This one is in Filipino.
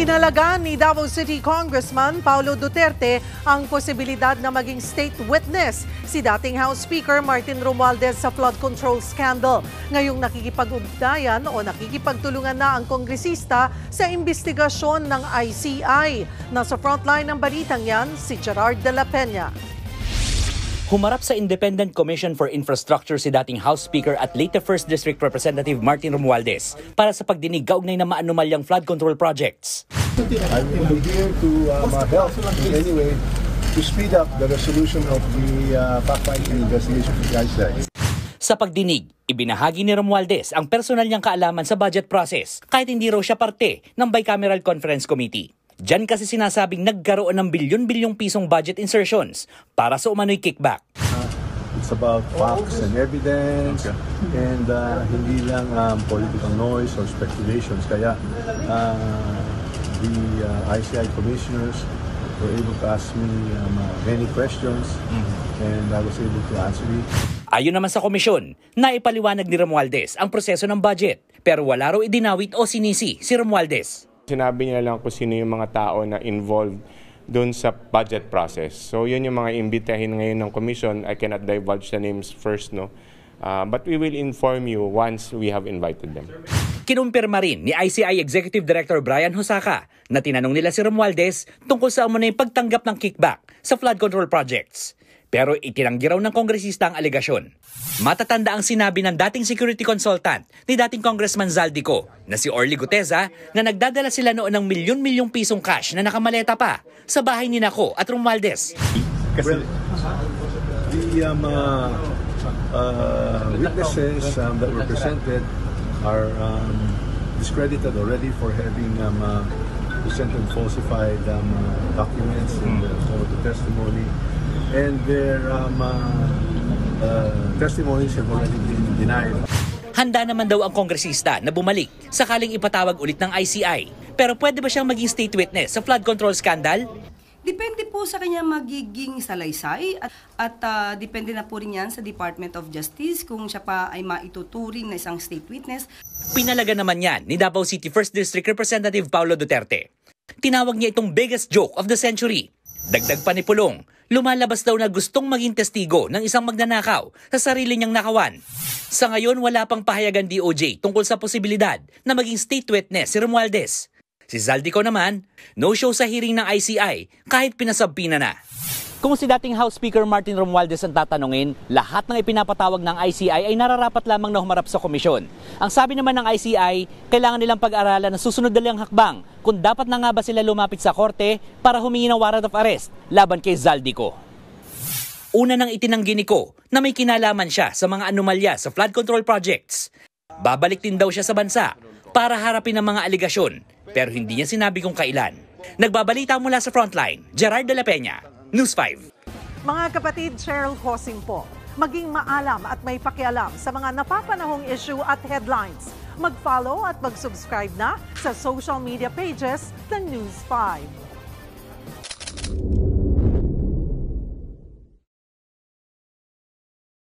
Pinalagaan ni Davao City Congressman Paulo Duterte ang posibilidad na maging state witness si dating House Speaker Martin Romualdez sa flood control scandal. Ngayong nakikipag-ugnayan o nakikipagtulungan na ang kongresista sa investigasyon ng ICI. Nasa frontline ng balitang yan, si Gerard de la Peña. Humarap sa Independent Commission for Infrastructure si dating House Speaker at Leyte 1st District Representative Martin Romualdez para sa pagdinig kaugnay ng maanumalyang flood control projects. I will be here to help in any way to speed up the resolution of the fact-finding investigation of the ICI. Sa pagdinig, ibinahagi ni Romualdez ang personal niyang kaalaman sa budget process kahit hindi raw siya parte ng Bicameral Conference Committee. Diyan kasi sinasabing nagkaroon ng bilyon-bilyong pisong budget insertions para sa umano'y kickback. It's about facts and evidence and hindi lang political noise or speculations. Kaya the ICI commissioners were able to ask me many questions and I was able to answer it. Ayon naman sa komisyon, naipaliwanag ni Romualdez ang proseso ng budget pero wala raw idinawit o sinisi si Romualdez. Sinabi niya lang kung sino yung mga tao na involved doon sa budget process. So yun yung mga imbitahin ngayon ng commission. I cannot divulge the names first, no? But we will inform you once we have invited them. Kinumpirma rin ni ICI Executive Director Brian Hosaka na tinanong nila si Romualdez tungkol sa umano'y pagtanggap ng kickback sa flood control projects. Pero itinanggi raw ng kongresista ang alegasyon. Matatanda ang sinabi ng dating security consultant ni dating Congressman Zaldico na si Orly Guteza na nagdadala sila noon ng milyon-milyong pisong cash na nakamaleta pa sa bahay ni Nako at Romualdez. Well, the witnesses that were presented are discredited already for having presented falsified documents in the testimony. And their testimonies have already been denied. Handa naman daw ang kongresista na bumalik sakaling ipatawag ulit ng ICI. Pero pwede ba siyang maging state witness sa flood control scandal? Depende po sa kanya magiging salaysay at depende na po rin yan sa Department of Justice kung siya pa ay maituturing na isang state witness. Pinalaga naman yan ni Davao City 1st District Representative Paulo Duterte. Tinawag niya itong biggest joke of the century. Dagdag pa ni Pulong, lumalabas daw na gustong maging testigo ng isang magnanakaw sa sarili niyang nakawan. Sa ngayon, wala pang pahayagan DOJ tungkol sa posibilidad na maging state witness si Romualdez. Si Zaldico naman, no-show sa hearing ng ICI kahit pinasabpina na. Kung si dating House Speaker Martin Romualdez ang tatanungin, lahat ng ipinapatawag ng ICI ay nararapat lamang na humarap sa komisyon. Ang sabi naman ng ICI, kailangan nilang pag-aralan na susunod nilang hakbang kung dapat na nga ba sila lumapit sa korte para humingi ng warrant of arrest laban kay Zaldico. Una nang itinanggi ni Ko na may kinalaman siya sa mga anomalya sa flood control projects. Babalik din daw siya sa bansa para harapin ang mga aligasyon pero hindi niya sinabi kung kailan. Nagbabalita mula sa Frontline, Gerard de la Peña, News 5. Mga kapatid, Cheryl Hosing po. Maging maalam at may pakialam sa mga napapanahong issue at headlines. Mag-follow at mag-subscribe na sa social media pages ng News 5.